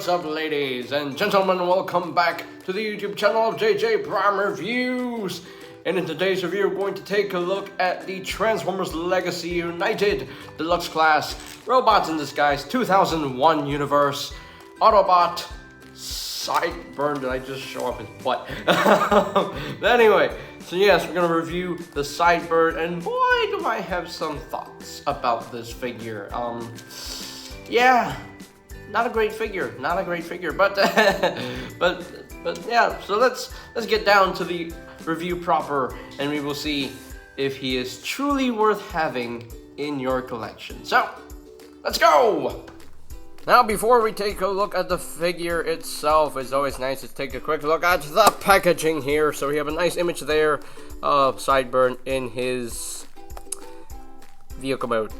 What's up, ladies and gentlemen? Welcome back to the YouTube channel of JJ Prime Reviews. And in today's review, we're going to take a look at the Transformers Legacy United Deluxe Class Robots in Disguise 2001 Universe Autobot SIDEBURN. Did I just show up his butt? But anyway, so yes, we're going to review the SIDEBURN, and boy, do I have some thoughts about this figure. Yeah. Not a great figure, but but yeah. So let's get down to the review proper, and we will see if he is truly worth having in your collection. So let's go. Now, before we take a look at the figure itself, it's always nice to take a quick look at the packaging here. So we have a nice image there of SIDEBURN in his vehicle mode.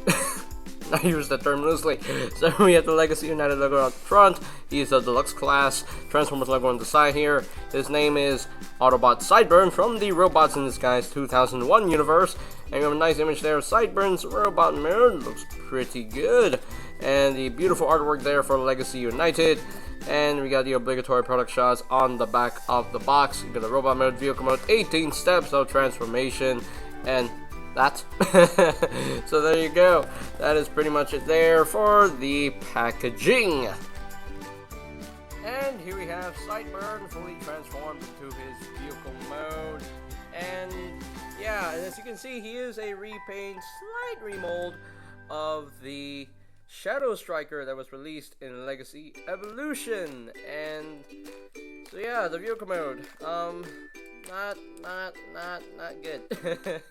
I use that term loosely. So we have the Legacy United logo on front. He's a deluxe class. Transformers logo on the side here. His name is Autobot SIDEBURN from the Robots in Disguise 2001 universe. And we have a nice image there of SIDEBURN's robot mode. Looks pretty good. And the beautiful artwork there for Legacy United. And we got the obligatory product shots on the back of the box. We got the robot mode, vehicle mode, 18 steps of transformation, and that. So there you go. That is pretty much it there for the packaging. And here we have SIDEBURN fully transformed into his vehicle mode. And yeah, and as you can see, he is a repaint, slight remold of the Shadow Striker that was released in Legacy Evolution. And so yeah, the vehicle mode, not good.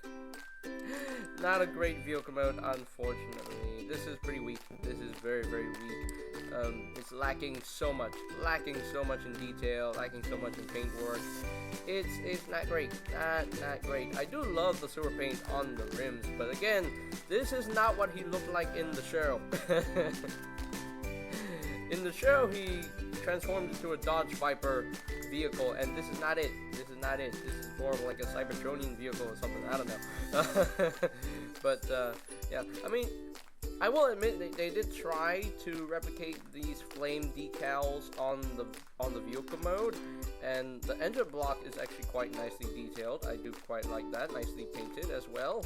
Not a great vehicle mode, unfortunately. This is pretty weak. This is very, very weak. It's lacking so much in detail, lacking so much in paintwork. It's not great. Not great. I do love the silver paint on the rims, but again, this is not what he looked like in the show. In the show, he transformed into a Dodge Viper vehicle, and this is not it. This is more of like a Cybertronian vehicle or something. I don't know. But yeah, I mean, I will admit they did try to replicate these flame decals on the vehicle mode, and the engine block is actually quite nicely detailed. I do quite like that. Nicely painted as well.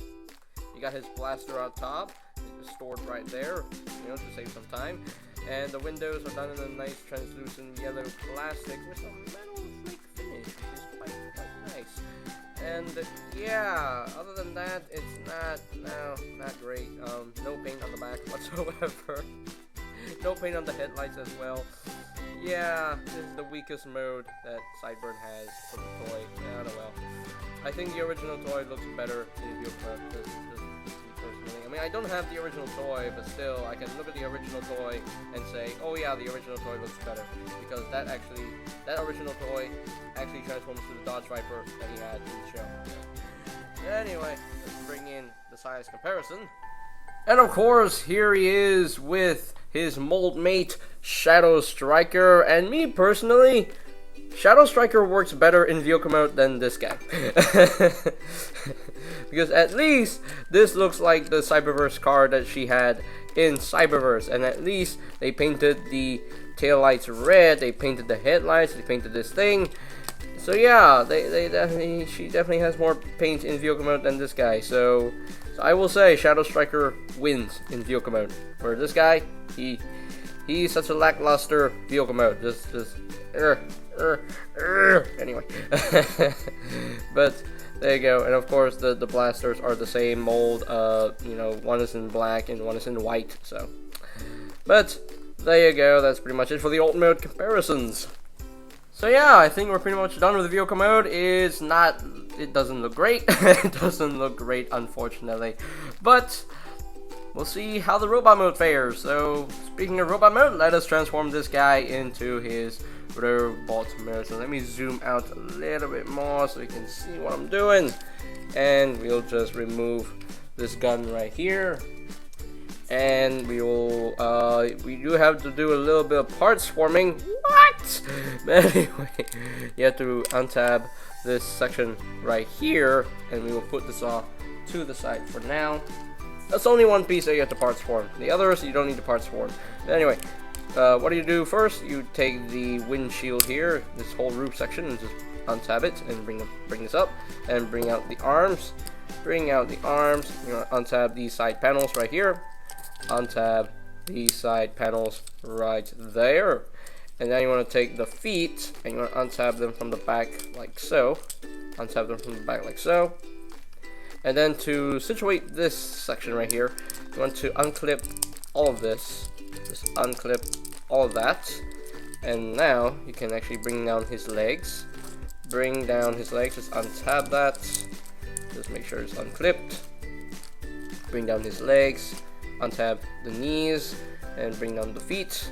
You got his blaster on top. It's stored right there, you know, to save some time. And the windows are done in a nice translucent yellow plastic with some metal flake finish, which is quite nice. And yeah, other than that, it's not great. No paint on the back whatsoever. No paint on the headlights as well. Yeah, this is the weakest mode that SIDEBURN has for the toy. Yeah, I don't know. I think the original toy looks better in the mode. I mean, I don't have the original toy, but still, I can look at the original toy and say, oh yeah, the original toy looks better, because that original toy actually transforms to the Dodge Viper that he had in the show. Anyway, let's bring in the size comparison. And of course, here he is with his mold mate, Shadow Striker, and me personally, Shadow Striker works better in vehicle mode than this guy. Because at least this looks like the Cyberverse car that she had in Cyberverse, and at least they painted the taillights red, they painted the headlights, they painted this thing. So yeah, she definitely has more paint in vehicle mode than this guy. So I will say Shadow Striker wins in vehicle mode. Where this guy, he's such a lackluster vehicle mode. Anyway. But there you go. And of course the blasters are the same mold. You know, one is in black and one is in white. So, but there you go. That's pretty much it for the alt mode comparisons. So yeah, I think we're pretty much done with the vehicle mode. It doesn't look great. It doesn't look great, unfortunately. But we'll see how the robot mode fares. So speaking of robot mode, let us transform this guy into his robot mode. So let me zoom out a little bit more so you can see what I'm doing. And we'll just remove this gun right here. And we do have to do a little bit of parts forming. What? But anyway, you have to untab this section right here, and we will put this off to the side for now. That's only one piece that you have to parts form. The others, you don't need to parts form. But anyway, what do you do first? You take the windshield here, this whole roof section, and just untab it and bring this up and bring out the arms. Bring out the arms. You want to untab these side panels right here. Untab these side panels right there. And then you want to take the feet and you want to untab them from the back like so. Untab them from the back like so. And then to situate this section right here, you want to unclip all of this. Just unclip all of that. And now you can actually bring down his legs. Bring down his legs. Just untab that. Just make sure it's unclipped. Bring down his legs. Untab the knees. And bring down the feet.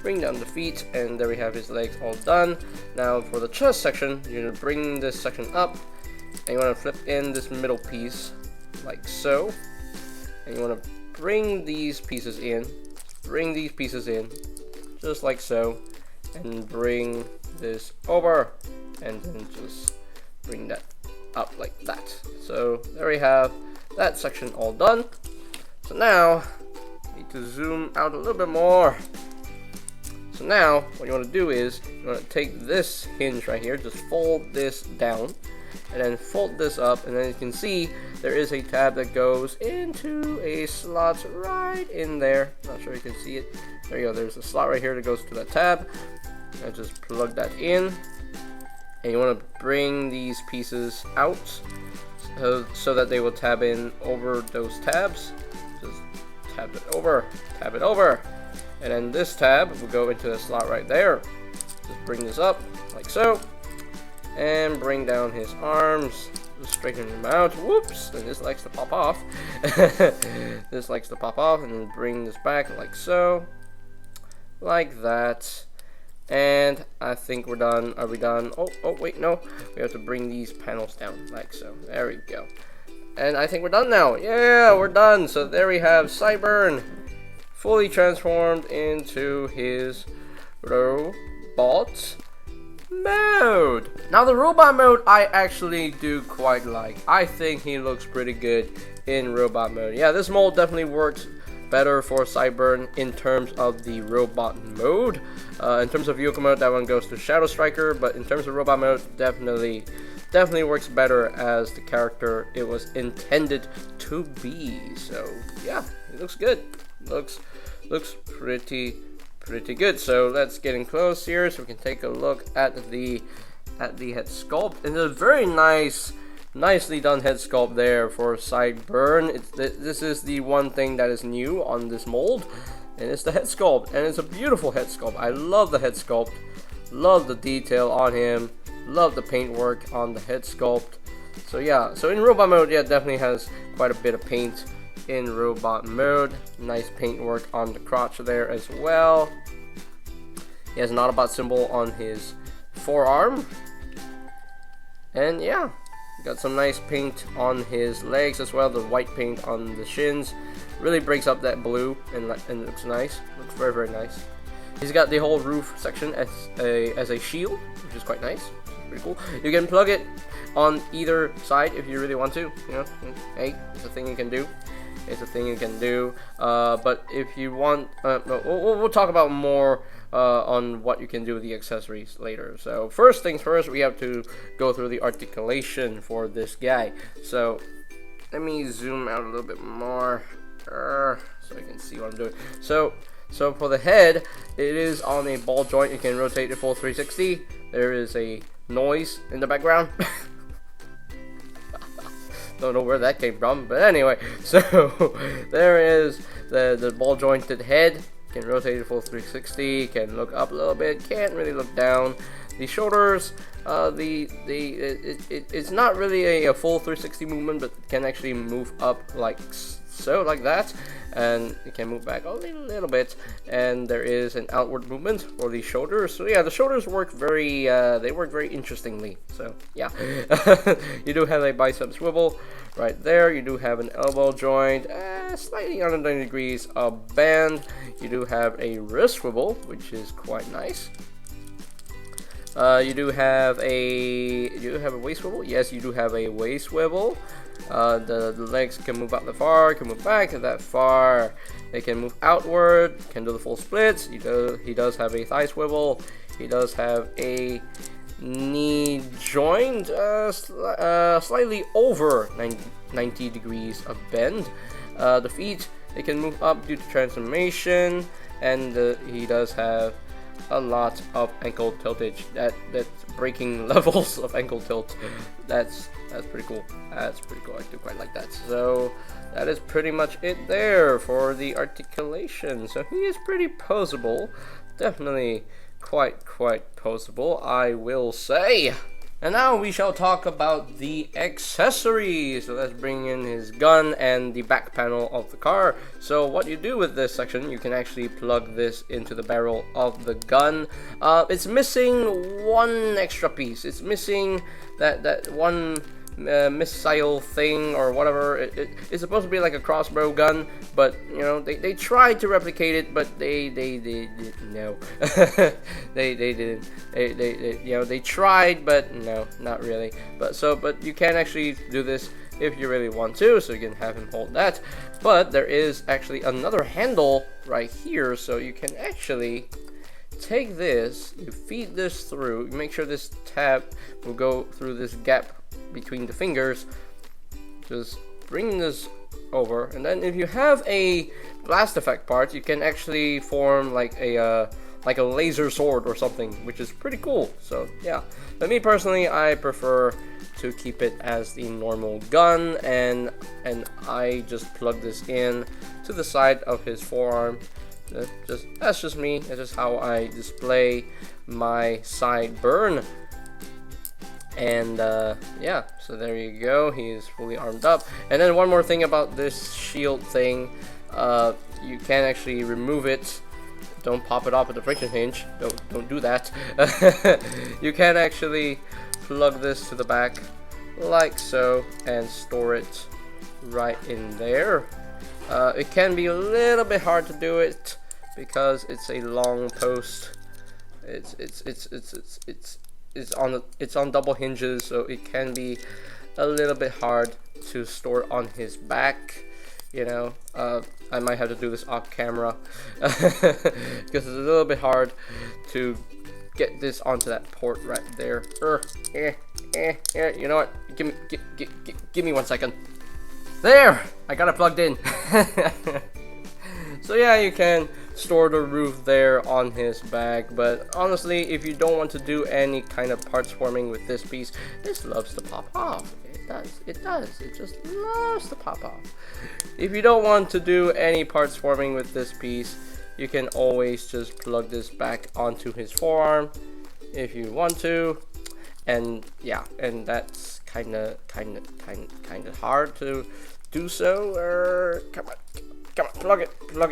Bring down the feet. And there we have his legs all done. Now for the chest section, you're going to bring this section up. And you want to flip in this middle piece like so. And you want to bring these pieces in. Bring these pieces in. Just like so. And bring this over. And then just bring that up like that. So there we have that section all done. So now need to zoom out a little bit more. So now what you want to do is you want to take this hinge right here, just fold this down and then fold this up, and then you can see there is a tab that goes into a slot right in there. Not sure you can see it. There you go, there's a slot right here that goes to that tab. And just plug that in. And you want to bring these pieces out so that they will tab in over those tabs. Just tab it over, and then this tab will go into the slot right there. Just bring this up like so, and bring down his arms. Just straighten them out. Whoops! And this likes to pop off. This likes to pop off, and then bring this back like so, like that. And I think we're done. Are we done? Oh wait, no. We have to bring these panels down like so. There we go. And I think we're done now. Yeah, we're done. So there we have SIDEBURN fully transformed into his robot mode. Now the robot mode I actually do quite like. I think he looks pretty good in robot mode. Yeah, this mold definitely works better for SIDEBURN in terms of the robot mode. In terms of vehicle mode, that one goes to Shadow Striker, but in terms of robot mode, definitely works better as the character it was intended to be. So yeah, it looks good. Looks pretty good. So let's get in close here so we can take a look at the head sculpt. And a very nicely done head sculpt there for SIDEBURN. This is the one thing that is new on this mold, and it's the head sculpt, and it's a beautiful head sculpt. I love the head sculpt, love the detail on him, love the paint work on the head sculpt. So yeah, so in robot mode, yeah, definitely has quite a bit of paint in robot mode. Nice paint work on the crotch there as well. He has an Autobot symbol on his forearm, and yeah, got some nice paint on his legs as well. The white paint on the shins really breaks up that blue, and it looks nice. Looks very nice. He's got the whole roof section as a shield, which is quite nice. Pretty cool. You can plug it on either side if you really want to. You know, hey, it's a thing you can do. It's a thing you can do. But if you want, we'll talk about more on what you can do with the accessories later. So first things first, we have to go through the articulation for this guy. So let me zoom out a little bit more so you can see what I'm doing. So for the head, it is on a ball joint. You can rotate it full 360. There is a noise in the background. Don't know where that came from, but anyway, so there is the ball jointed head. Can rotate it full 360, can look up a little bit, can't really look down. The shoulders, it's not really a full 360 movement, but can actually move up like so, like that, and it can move back a little bit. And there is an outward movement for the shoulders. So yeah, the shoulders work very interestingly. So yeah, you do have a bicep swivel right there. You do have an elbow joint, slightly under 90 degrees, a band. You do have a wrist swivel, which is quite nice. You do have a waist swivel. Yes, you do have a waist swivel. The legs can move out that far, can move back that far. They can move outward, can do the full splits. He does have a thigh swivel. He does have a knee joint, slightly over 90 degrees of bend. The feet, they can move up due to transformation, and he does have a lot of ankle tiltage. That's breaking levels of ankle tilt. That's pretty cool. That's pretty cool. I do quite like that. So that is pretty much it there for the articulation. So he is pretty poseable. Definitely quite poseable, I will say. And now we shall talk about the accessories. So let's bring in his gun and the back panel of the car. So what you do with this section, you can actually plug this into the barrel of the gun. It's missing one extra piece. It's missing that one missile thing or whatever. It's supposed to be like a crossbow gun, but you know they tried to replicate it, but they no. they didn't. They you know they tried, but no, not really. But you can actually do this if you really want to, so you can have him hold that. But there is actually another handle right here, so you can actually take this, you feed this through, you make sure this tab will go through this gap between the fingers. Just bring this over, and then if you have a blast effect part, you can actually form like a laser sword or something, which is pretty cool. So yeah, but me personally, I prefer to keep it as the normal gun, and I just plug this in to the side of his forearm. That's just me. That's just how I display my SIDEBURN. And yeah, so there you go. He is fully armed up. And then one more thing about this shield thing, you can actually remove it. Don't pop it off at the friction hinge. Don't do that. You can actually plug this to the back like so and store it right in there. It can be a little bit hard to do it because it's a long post. It's on double hinges, so it can be a little bit hard to store on his back. You know, I might have to do this off camera because it's a little bit hard to get this onto that port right there. You know what? Give me 1 second. There, I got it plugged in. So yeah, you can store the roof there on his bag, but honestly, if you don't want to do any kind of parts forming with this piece, this loves to pop off. It just loves to pop off. If you don't want to do any parts forming with this piece, you can always just plug this back onto his forearm if you want to. And yeah, and that's kind of hard to do so. Come on, plug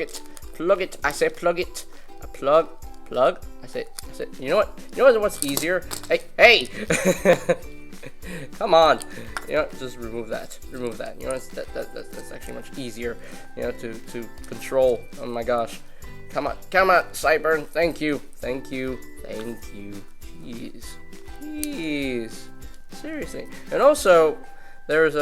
it. I say plug it. Plug. I said. You know what? What's easier? Hey. Come on. You know, just remove that. You know, that's actually much easier. You know, to control. Oh my gosh. Come on, SIDEBURN. Thank you. Jeez. Seriously. And also, there's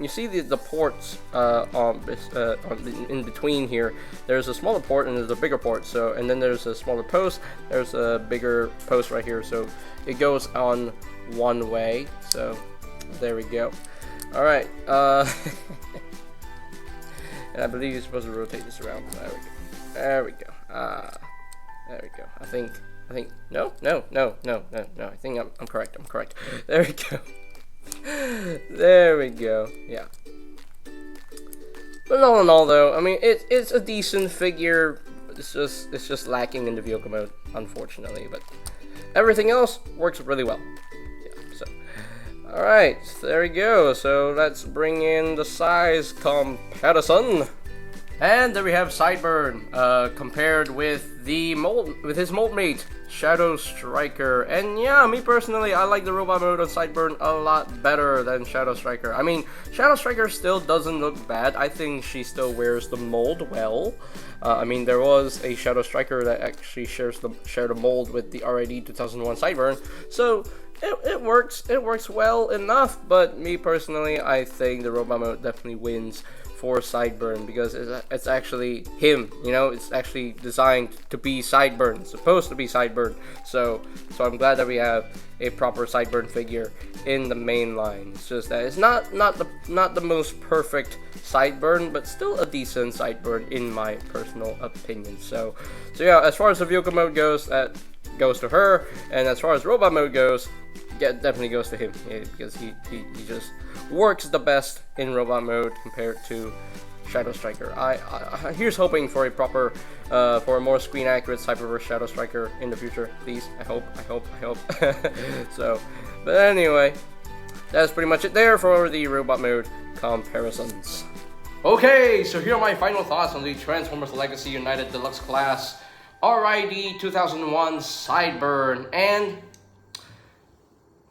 you see the ports in between here. There's a smaller port and there's a bigger port. So, and then there's a smaller post. There's a bigger post right here. So it goes on one way. So there we go. All right. And I believe you're supposed to rotate this around. There we go. There we go. I think. No. I think I'm correct. There we go. There we go. Yeah. But all in all, though, I mean, it's a decent figure. It's just lacking in the vehicle mode, unfortunately. But everything else works really well. Yeah. So, all right. So there we go. So let's bring in the size comparison. And there we have SIDEBURN compared with his mold mate, Shadow Striker. And yeah, me personally, I like the robot mode on SIDEBURN a lot better than Shadow Striker. I mean, Shadow Striker still doesn't look bad. I think she still wears the mold well. I mean, there was a Shadow Striker that actually shared the mold with the RID 2001 SIDEBURN. So it works well enough. But me personally, I think the robot mode definitely wins for SIDEBURN because it's actually him. You know, it's actually designed to be SIDEBURN, supposed to be SIDEBURN. So I'm glad that we have a proper SIDEBURN figure in the main line. It's just that it's not the most perfect SIDEBURN, but still a decent SIDEBURN in my personal opinion. So yeah, as far as the vehicle mode goes, that goes to her, and as far as robot mode goes, yeah, it definitely goes to him, yeah, because he just works the best in robot mode compared to Shadow Striker. Here's hoping for a proper, for a more screen accurate Cyberverse Shadow Striker in the future, please. I hope. So, but anyway, that's pretty much it there for the robot mode comparisons. Okay, so here are my final thoughts on the Transformers Legacy United Deluxe Class RID 2001 SIDEBURN, and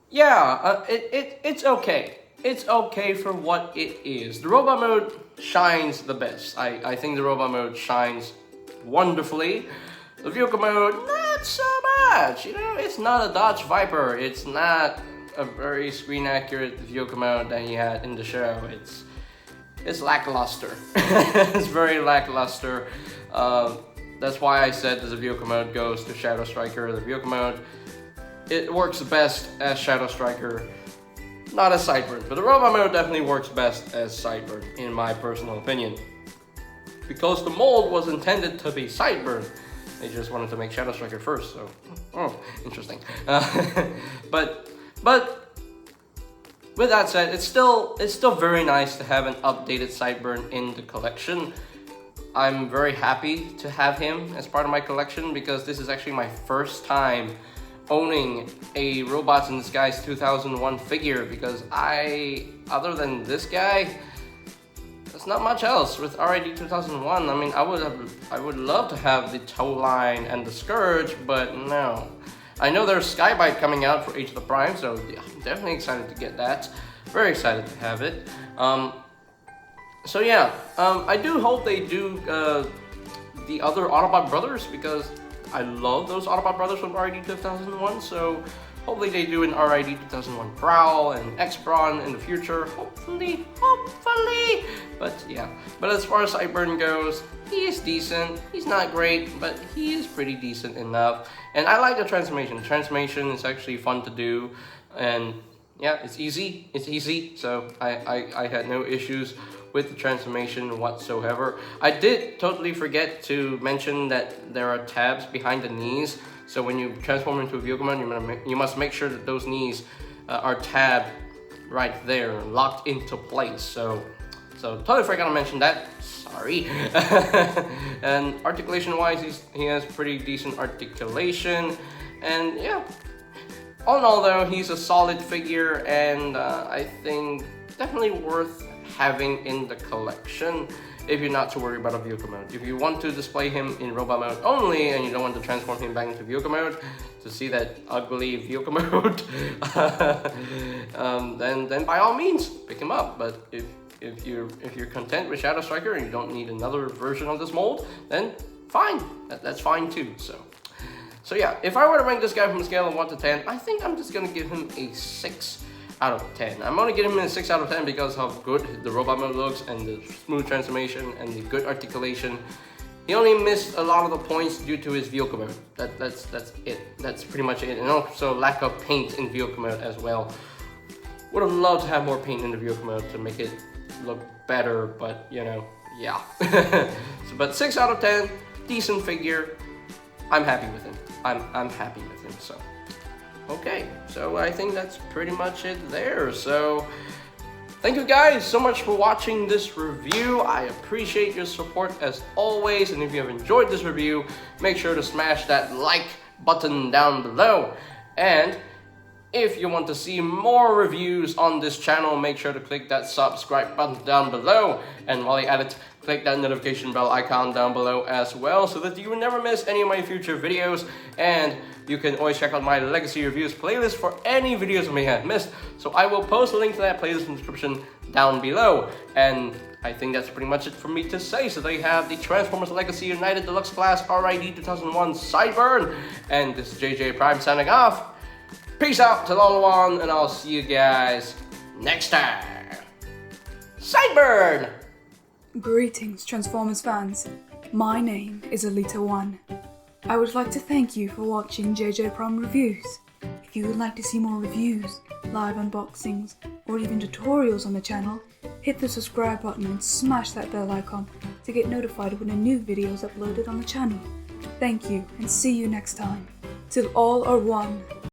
yeah, it's okay. It's okay for what it is. The robot mode shines the best. I think the robot mode shines wonderfully. The vehicle mode, not so much. You know, it's not a Dodge Viper. It's not a very screen accurate vehicle mode that he had in the show. It's lackluster. It's very lackluster. That's why I said the vehicle mode goes to Shadow Striker. The vehicle mode, it works best as Shadow Striker, not as SIDEBURN. But the robot mode definitely works best as SIDEBURN, in my personal opinion. Because the mold was intended to be SIDEBURN. They just wanted to make Shadow Striker first, so, oh, interesting. But with that said, it's still very nice to have an updated SIDEBURN in the collection. I'm very happy to have him as part of my collection because this is actually my first time owning a Robots in Disguise 2001 figure, because other than this guy, there's not much else with RID 2001. I mean, I would love to have the tow line and the Scourge, but no. I know there's Skybite coming out for Age of the Prime, so yeah, I'm definitely excited to get that. Very excited to have it. So yeah, I do hope they do the other Autobot brothers, because I love those Autobot brothers from RID 2001, so hopefully they do an RID 2001 Prowl and X-Brawn in the future, hopefully. But yeah, but as far as SIDEBURN goes, he is decent. He's not great, but he is pretty decent enough. And I like the transformation. The transformation is actually fun to do, and yeah, it's easy, so I had no issues with the transformation whatsoever. I did totally forget to mention that there are tabs behind the knees, so when you transform into a vehicle mode, you must make sure that those knees are tabbed right there, locked into place. So totally forgot to mention that. Sorry. And articulation wise, he has pretty decent articulation, and yeah. All in all though, he's a solid figure, and I think definitely worth having in the collection if you're not too worried about a vehicle mode. If you want to display him in robot mode only and you don't want to transform him back into vehicle mode to see that ugly vehicle mode, then by all means pick him up. But if you're content with Shadow Striker and you don't need another version of this mold, then fine, that's fine too. So yeah, if I were to rank this guy from a scale of 1 to 10, I think I'm just gonna give him a 6 out of 10. I'm only giving him a 6 out of 10 because of how good the robot mode looks and the smooth transformation and the good articulation. He only missed a lot of the points due to his vehicle mode. That's it. That's pretty much it. And also lack of paint in vehicle mode as well. Would have loved to have more paint in the vehicle mode to make it look better, but you know, yeah. But 6 out of 10, decent figure. I'm happy with him. I'm happy with him, so. Okay, so I think that's pretty much it there. So, thank you guys so much for watching this review. I appreciate your support as always, and if you have enjoyed this review, make sure to smash that like button down below. And if you want to see more reviews on this channel, make sure to click that subscribe button down below. And while you're at it, click that notification bell icon down below as well, so that you will never miss any of my future videos. And you can always check out my Legacy Reviews playlist for any videos you may have missed. So I will post a link to that playlist in the description down below. And I think that's pretty much it for me to say. So they have the Transformers Legacy United Deluxe Class RID 2001 SIDEBURN. And this is JJ Prime signing off. Peace out to all one, and I'll see you guys next time. SIDEBURN! Greetings, Transformers fans. My name is Alita1. I would like to thank you for watching JJ Prime Reviews. If you would like to see more reviews, live unboxings, or even tutorials on the channel, hit the subscribe button and smash that bell icon to get notified when a new video is uploaded on the channel. Thank you, and see you next time. Till all are one.